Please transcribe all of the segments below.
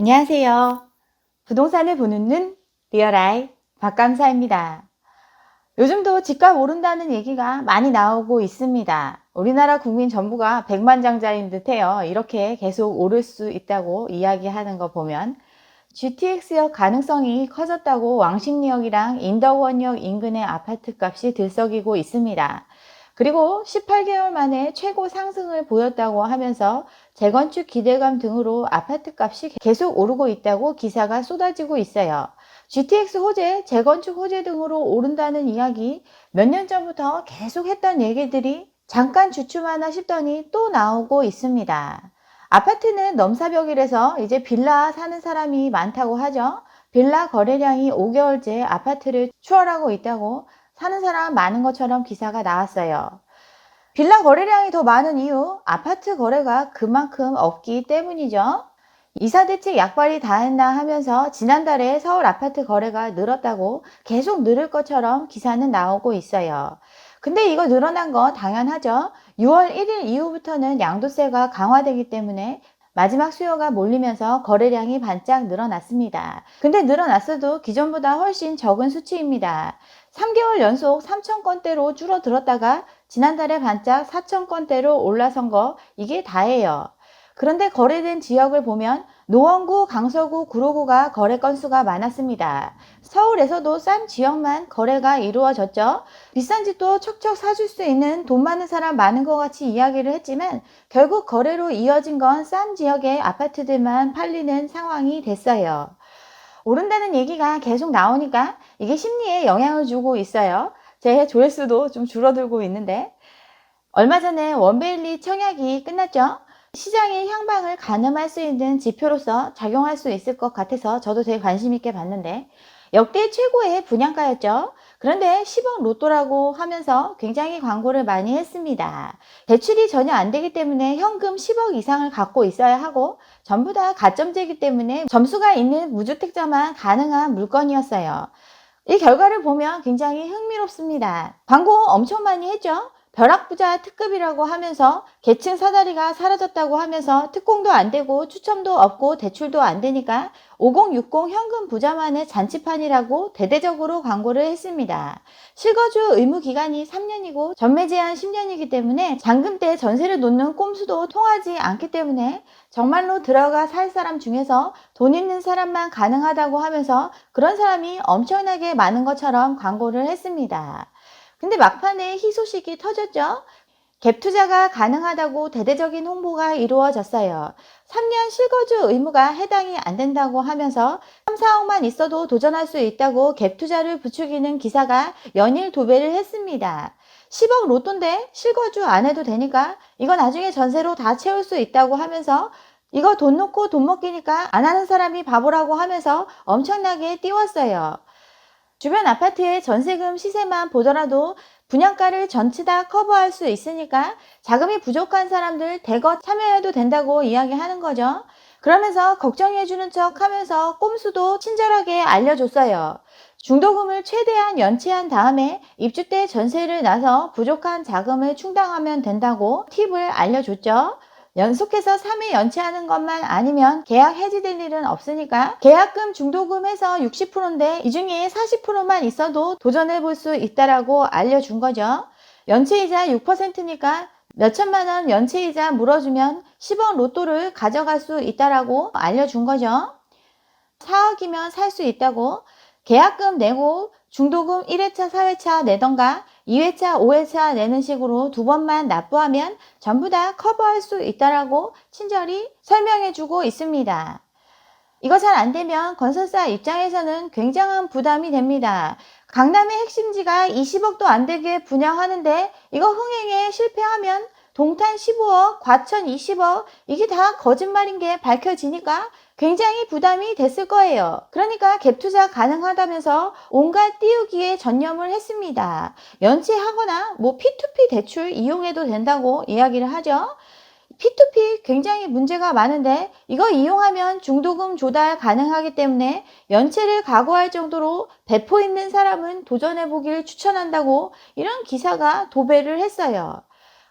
안녕하세요. 부동산을 보는 눈 리얼아이 박감사입니다. 요즘도 집값 오른다는 얘기가 많이 나오고 있습니다. 우리나라 국민 전부가 백만장자인 듯해요. 이렇게 계속 오를 수 있다고 이야기하는 거 보면 GTX역 가능성이 커졌다고 왕십리역이랑 인덕원역 인근의 아파트 값이 들썩이고 있습니다. 그리고 18개월 만에 최고 상승을 보였다고 하면서 재건축 기대감 등으로 아파트 값이 계속 오르고 있다고 기사가 쏟아지고 있어요. GTX 호재, 재건축 호재 등으로 오른다는 이야기 몇 년 전부터 계속 했던 얘기들이 잠깐 주춤하나 싶더니 또 나오고 있습니다. 아파트는 넘사벽이라서 이제 빌라 사는 사람이 많다고 하죠. 빌라 거래량이 5개월째 아파트를 추월하고 있다고 사는 사람 많은 것처럼 기사가 나왔어요. 빌라 거래량이 더 많은 이유, 아파트 거래가 그만큼 없기 때문이죠. 이사대책 약발이 다 했나 하면서 지난달에 서울 아파트 거래가 늘었다고 계속 늘을 것처럼 기사는 나오고 있어요. 근데 이거 늘어난 거 당연하죠. 6월 1일 이후부터는 양도세가 강화되기 때문에 마지막 수요가 몰리면서 거래량이 반짝 늘어났습니다. 근데 늘어났어도 기존보다 훨씬 적은 수치입니다. 3개월 연속 3,000건대로 줄어들었다가 지난달에 반짝 4,000건대로 올라선 거 이게 다예요. 그런데 거래된 지역을 보면 노원구, 강서구, 구로구가 거래 건수가 많았습니다. 서울에서도 싼 지역만 거래가 이루어졌죠. 비싼 집도 척척 사줄 수 있는 돈 많은 사람 많은 것 같이 이야기를 했지만 결국 거래로 이어진 건 싼 지역의 아파트들만 팔리는 상황이 됐어요. 오른다는 얘기가 계속 나오니까 이게 심리에 영향을 주고 있어요. 제 조회수도 좀 줄어들고 있는데 얼마 전에 원베일리 청약이 끝났죠. 시장의 향방을 가늠할 수 있는 지표로서 작용할 수 있을 것 같아서 저도 되게 관심 있게 봤는데 역대 최고의 분양가였죠. 그런데 10억 로또라고 하면서 굉장히 광고를 많이 했습니다. 대출이 전혀 안 되기 때문에 현금 10억 이상을 갖고 있어야 하고 전부 다 가점제이기 때문에 점수가 있는 무주택자만 가능한 물건이었어요. 이 결과를 보면 굉장히 흥미롭습니다. 광고 엄청 많이 했죠. 벼락부자 특급이라고 하면서 계층 사다리가 사라졌다고 하면서 특공도 안 되고 추첨도 없고 대출도 안 되니까 5060 현금 부자만의 잔치판이라고 대대적으로 광고를 했습니다. 실거주 의무 기간이 3년이고 전매 제한 10년이기 때문에 잔금 때 전세를 놓는 꼼수도 통하지 않기 때문에 정말로 들어가 살 사람 중에서 돈 있는 사람만 가능하다고 하면서 그런 사람이 엄청나게 많은 것처럼 광고를 했습니다. 근데 막판에 희소식이 터졌죠. 갭 투자가 가능하다고 대대적인 홍보가 이루어졌어요. 3년 실거주 의무가 해당이 안 된다고 하면서 3, 4억만 있어도 도전할 수 있다고 갭 투자를 부추기는 기사가 연일 도배를 했습니다. 10억 로또인데 실거주 안 해도 되니까 이거 나중에 전세로 다 채울 수 있다고 하면서 이거 돈 놓고 돈 먹기니까 안 하는 사람이 바보라고 하면서 엄청나게 띄웠어요. 주변 아파트의 전세금 시세만 보더라도 분양가를 전체 다 커버할 수 있으니까 자금이 부족한 사람들 대거 참여해도 된다고 이야기하는 거죠. 그러면서 걱정해주는 척 하면서 꼼수도 친절하게 알려줬어요. 중도금을 최대한 연체한 다음에 입주 때 전세를 나서 부족한 자금을 충당하면 된다고 팁을 알려줬죠. 연속해서 3회 연체하는 것만 아니면 계약 해지될 일은 없으니까 계약금 중도금 해서 60%인데 이 중에 40%만 있어도 도전해 볼 수 있다라고 알려준 거죠. 연체이자 6%니까 몇천만 원 연체이자 물어주면 10억 로또를 가져갈 수 있다라고 알려준 거죠. 4억이면 살 수 있다고 계약금 내고 중도금 1회차, 4회차 내던가 2회차, 5회차 내는 식으로 두 번만 납부하면 전부 다 커버할 수 있다라고 친절히 설명해 주고 있습니다. 이거 잘 안 되면 건설사 입장에서는 굉장한 부담이 됩니다. 강남의 핵심지가 20억도 안 되게 분양하는데 이거 흥행에 실패하면 동탄 15억, 과천 20억 이게 다 거짓말인 게 밝혀지니까 굉장히 부담이 됐을 거예요. 그러니까 갭 투자 가능하다면서 온갖 띄우기에 전념을 했습니다. 연체하거나 뭐 P2P 대출 이용해도 된다고 이야기를 하죠. P2P 굉장히 문제가 많은데 이거 이용하면 중도금 조달 가능하기 때문에 연체를 각오할 정도로 배포 있는 사람은 도전해보길 추천한다고 이런 기사가 도배를 했어요.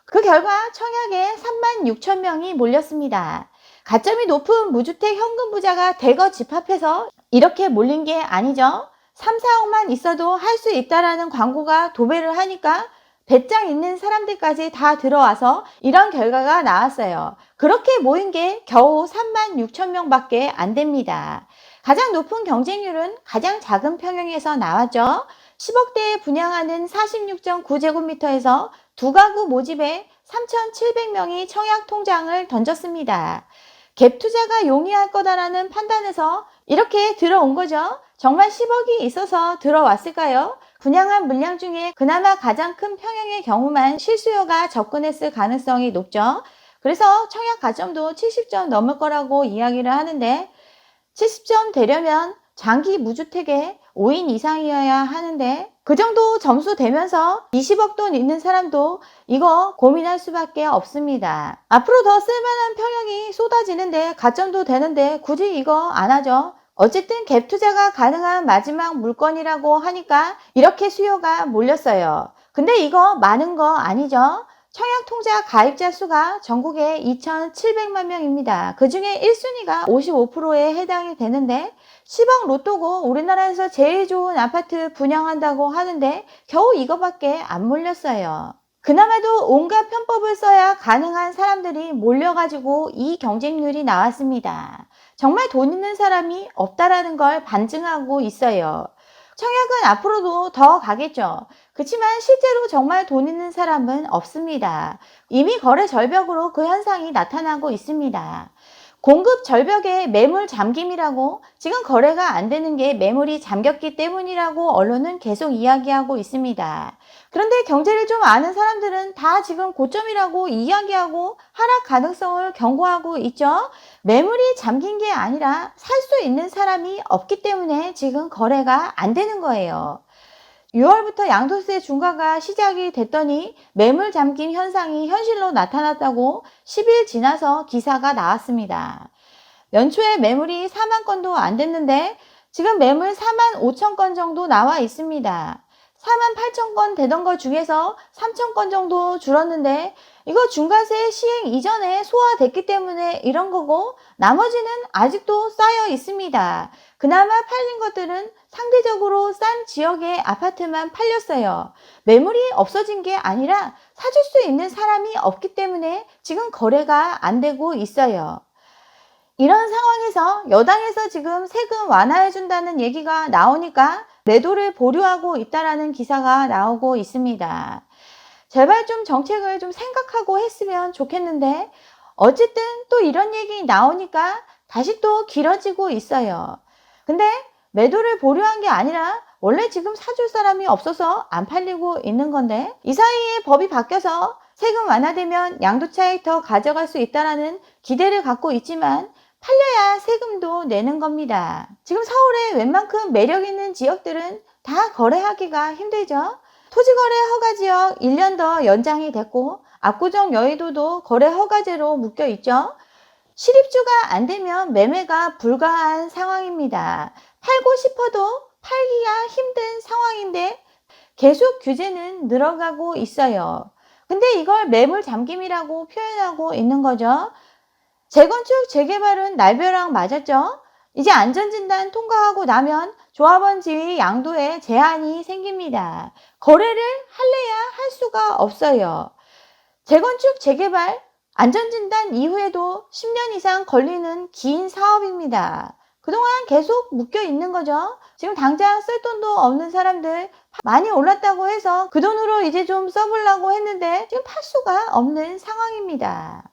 그 결과 청약에 36,000명이 몰렸습니다. 가점이 높은 무주택 현금 부자가 대거 집합해서 이렇게 몰린 게 아니죠. 3, 4억만 있어도 할 수 있다라는 광고가 도배를 하니까 배짱 있는 사람들까지 다 들어와서 이런 결과가 나왔어요. 그렇게 모인 게 겨우 3만 6천 명밖에 안 됩니다. 가장 높은 경쟁률은 가장 작은 평형에서 나왔죠. 10억대에 분양하는 46.9제곱미터에서 두 가구 모집에 3,700명이 청약 통장을 던졌습니다. 갭 투자가 용이할 거다라는 판단에서 이렇게 들어온 거죠. 정말 10억이 있어서 들어왔을까요? 분양한 물량 중에 그나마 가장 큰 평형의 경우만 실수요가 접근했을 가능성이 높죠. 그래서 청약 가점도 70점 넘을 거라고 이야기를 하는데 70점 되려면 장기 무주택에 5인 이상이어야 하는데 그 정도 점수 되면서 20억 돈 있는 사람도 이거 고민할 수밖에 없습니다. 앞으로 더 쓸만한 평형이 쏟아지는데 가점도 되는데 굳이 이거 안 하죠. 어쨌든 갭 투자가 가능한 마지막 물건이라고 하니까 이렇게 수요가 몰렸어요. 근데 이거 많은 거 아니죠? 청약통장 가입자 수가 전국에 2,700만 명입니다. 그 중에 1순위가 55%에 해당이 되는데 10억 로또고 우리나라에서 제일 좋은 아파트 분양한다고 하는데 겨우 이거밖에 안 몰렸어요. 그나마도 온갖 편법을 써야 가능한 사람들이 몰려가지고 이 경쟁률이 나왔습니다. 정말 돈 있는 사람이 없다라는 걸 반증하고 있어요. 청약은 앞으로도 더 가겠죠. 그렇지만 실제로 정말 돈 있는 사람은 없습니다. 이미 거래 절벽으로 그 현상이 나타나고 있습니다. 공급 절벽에 매물 잠김이라고 지금 거래가 안 되는 게 매물이 잠겼기 때문이라고 언론은 계속 이야기하고 있습니다. 그런데 경제를 좀 아는 사람들은 다 지금 고점이라고 이야기하고 하락 가능성을 경고하고 있죠. 매물이 잠긴 게 아니라 살 수 있는 사람이 없기 때문에 지금 거래가 안 되는 거예요. 6월부터 양도세 중과가 시작이 됐더니 매물 잠김 현상이 현실로 나타났다고 10일 지나서 기사가 나왔습니다. 연초에 매물이 4만 건도 안 됐는데 지금 매물 4만 5천 건 정도 나와 있습니다. 4만 8천 건 되던 것 중에서 3천 건 정도 줄었는데 이거 중과세 시행 이전에 소화됐기 때문에 이런 거고 나머지는 아직도 쌓여 있습니다. 그나마 팔린 것들은 상대적으로 싼 지역의 아파트만 팔렸어요. 매물이 없어진 게 아니라 사줄 수 있는 사람이 없기 때문에 지금 거래가 안 되고 있어요. 이런 상황에서 여당에서 지금 세금 완화해준다는 얘기가 나오니까 매도를 보류하고 있다라는 기사가 나오고 있습니다. 제발 좀 정책을 좀 생각하고 했으면 좋겠는데 어쨌든 또 이런 얘기 나오니까 다시 또 길어지고 있어요. 근데 매도를 보류한 게 아니라 원래 지금 사줄 사람이 없어서 안 팔리고 있는 건데 이 사이에 법이 바뀌어서 세금 완화되면 양도차익 더 가져갈 수 있다라는 기대를 갖고 있지만 팔려야 세금도 내는 겁니다. 지금 서울의 웬만큼 매력 있는 지역들은 다 거래하기가 힘들죠. 토지거래 허가지역 1년 더 연장이 됐고 압구정 여의도도 거래 허가제로 묶여 있죠. 실입주가 안 되면 매매가 불가한 상황입니다. 팔고 싶어도 팔기가 힘든 상황인데 계속 규제는 늘어가고 있어요. 근데 이걸 매물 잠김이라고 표현하고 있는 거죠. 재건축, 재개발은 날벼락 맞았죠. 이제 안전진단 통과하고 나면 조합원 지위 양도에 제한이 생깁니다. 거래를 할래야 할 수가 없어요. 재건축, 재개발, 안전진단 이후에도 10년 이상 걸리는 긴 사업입니다. 그동안 계속 묶여 있는 거죠. 지금 당장 쓸 돈도 없는 사람들 많이 올랐다고 해서 그 돈으로 이제 좀 써보려고 했는데 지금 팔 수가 없는 상황입니다.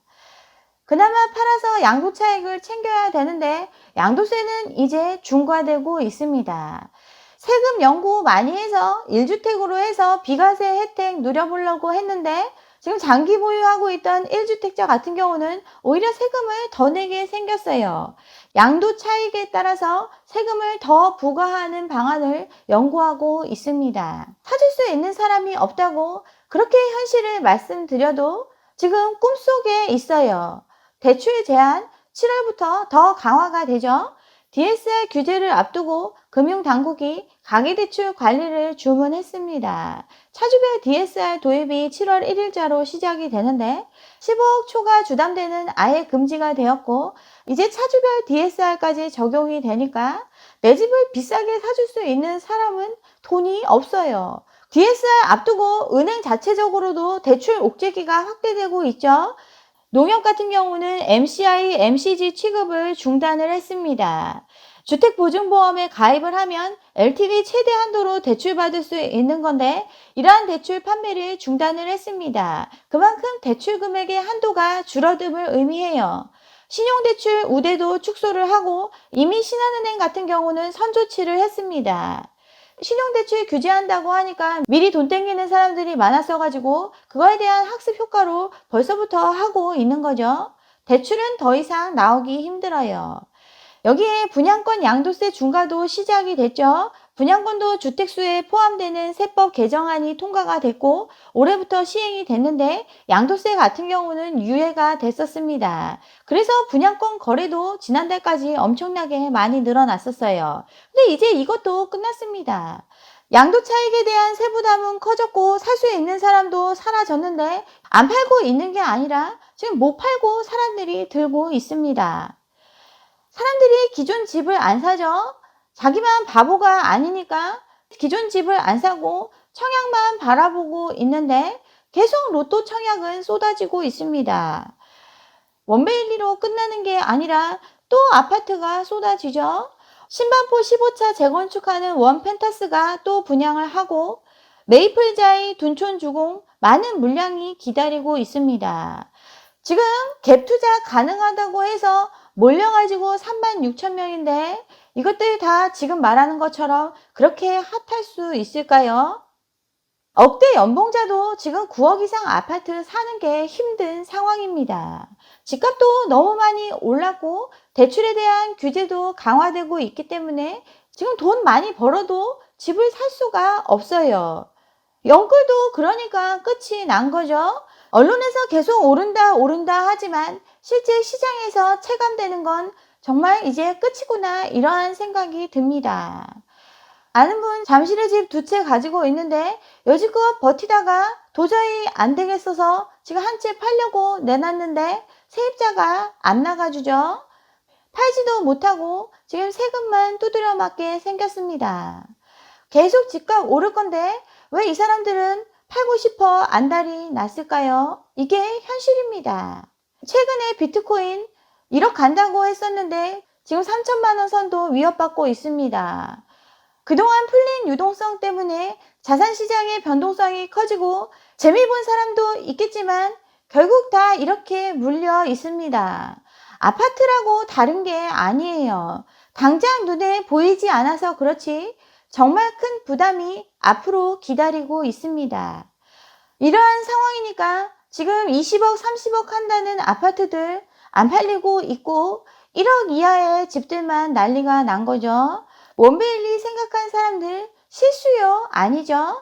그나마 팔아서 양도차익을 챙겨야 되는데 양도세는 이제 중과되고 있습니다. 세금 연구 많이 해서 1주택으로 해서 비과세 혜택 누려보려고 했는데 지금 장기 보유하고 있던 1주택자 같은 경우는 오히려 세금을 더 내게 생겼어요. 양도 차익에 따라서 세금을 더 부과하는 방안을 연구하고 있습니다. 사줄 수 있는 사람이 없다고 그렇게 현실을 말씀드려도 지금 꿈속에 있어요. 대출 제한 7월부터 더 강화가 되죠. DSR 규제를 앞두고 금융당국이 가계대출 관리를 주문했습니다. 차주별 DSR 도입이 7월 1일자로 시작이 되는데 15억 초과 주담대는 아예 금지가 되었고 이제 차주별 DSR까지 적용이 되니까 내 집을 비싸게 사줄 수 있는 사람은 돈이 없어요. DSR 앞두고 은행 자체적으로도 대출 옥죄기가 확대되고 있죠. 농협 같은 경우는 MCI, MCG 취급을 중단을 했습니다. 주택보증보험에 가입을 하면 LTV 최대 한도로 대출받을 수 있는 건데 이러한 대출 판매를 중단을 했습니다. 그만큼 대출 금액의 한도가 줄어듦을 의미해요. 신용대출 우대도 축소를 하고 이미 신한은행 같은 경우는 선조치를 했습니다. 신용대출 규제한다고 하니까 미리 돈 땡기는 사람들이 많았어가지고 그거에 대한 학습 효과로 벌써부터 하고 있는 거죠. 대출은 더 이상 나오기 힘들어요. 여기에 분양권 양도세 중과도 시작이 됐죠. 분양권도 주택수에 포함되는 세법 개정안이 통과가 됐고 올해부터 시행이 됐는데 양도세 같은 경우는 유예가 됐었습니다. 그래서 분양권 거래도 지난달까지 엄청나게 많이 늘어났었어요. 근데 이제 이것도 끝났습니다. 양도 차익에 대한 세부담은 커졌고 살 수 있는 사람도 사라졌는데 안 팔고 있는 게 아니라 지금 못 팔고 사람들이 들고 있습니다. 사람들이 기존 집을 안 사죠. 자기만 바보가 아니니까 기존 집을 안 사고 청약만 바라보고 있는데 계속 로또 청약은 쏟아지고 있습니다. 원베일리로 끝나는 게 아니라 또 아파트가 쏟아지죠. 신반포 15차 재건축하는 원펜타스가 또 분양을 하고 메이플자이 둔촌주공 많은 물량이 기다리고 있습니다. 지금 갭 투자 가능하다고 해서 몰려가지고 36,000명인데 이것들 다 지금 말하는 것처럼 그렇게 핫할 수 있을까요? 억대 연봉자도 지금 9억 이상 아파트 사는 게 힘든 상황입니다. 집값도 너무 많이 올랐고 대출에 대한 규제도 강화되고 있기 때문에 지금 돈 많이 벌어도 집을 살 수가 없어요. 연끌도 그러니까 끝이 난 거죠. 언론에서 계속 오른다 하지만 실제 시장에서 체감되는 건 정말 이제 끝이구나 이러한 생각이 듭니다. 아는 분 잠실에 집 2채 가지고 있는데 여지껏 버티다가 도저히 안 되겠어서 지금 한 채 팔려고 내놨는데 세입자가 안 나가주죠. 팔지도 못하고 지금 세금만 두드려 맞게 생겼습니다. 계속 집값 오를 건데 왜 이 사람들은 팔고 싶어 안달이 났을까요? 이게 현실입니다. 최근에 비트코인 1억 간다고 했었는데 지금 3천만 원 선도 위협받고 있습니다. 그동안 풀린 유동성 때문에 자산시장의 변동성이 커지고 재미 본 사람도 있겠지만 결국 다 이렇게 물려 있습니다. 아파트라고 다른 게 아니에요. 당장 눈에 보이지 않아서 그렇지 정말 큰 부담이 앞으로 기다리고 있습니다. 이러한 상황이니까 지금 20억, 30억 한다는 아파트들 안 팔리고 있고 1억 이하의 집들만 난리가 난 거죠. 원베일리 생각한 사람들 실수요? 아니죠.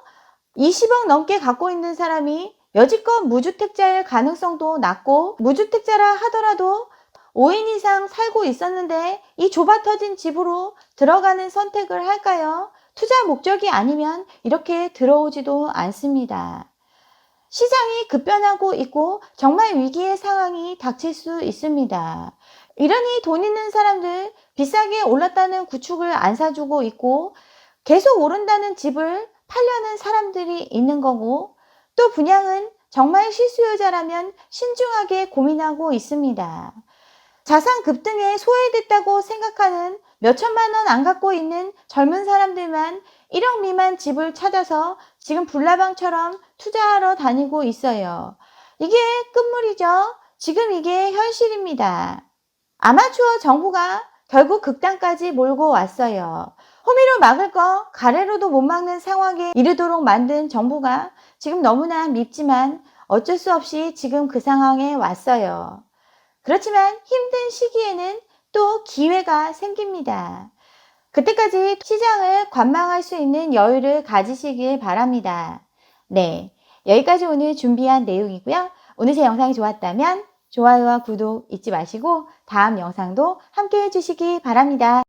20억 넘게 갖고 있는 사람이 여지껏 무주택자일 가능성도 낮고 무주택자라 하더라도 5인 이상 살고 있었는데 이 좁아 터진 집으로 들어가는 선택을 할까요? 투자 목적이 아니면 이렇게 들어오지도 않습니다. 시장이 급변하고 있고 정말 위기의 상황이 닥칠 수 있습니다. 이러니 돈 있는 사람들 비싸게 올랐다는 구축을 안 사주고 있고 계속 오른다는 집을 팔려는 사람들이 있는 거고 또 분양은 정말 실수요자라면 신중하게 고민하고 있습니다. 자산 급등에 소외됐다고 생각하는 몇천만 원 안 갖고 있는 젊은 사람들만 1억 미만 집을 찾아서 지금 불나방처럼 투자하러 다니고 있어요. 이게 끝물이죠. 지금 이게 현실입니다. 아마추어 정부가 결국 극단까지 몰고 왔어요. 호미로 막을 거 가래로도 못 막는 상황에 이르도록 만든 정부가 지금 너무나 밉지만 어쩔 수 없이 지금 그 상황에 왔어요. 그렇지만 힘든 시기에는 또 기회가 생깁니다. 그때까지 시장을 관망할 수 있는 여유를 가지시길 바랍니다. 네, 여기까지 오늘 준비한 내용이고요. 오늘 제 영상이 좋았다면 좋아요와 구독 잊지 마시고 다음 영상도 함께 해주시기 바랍니다.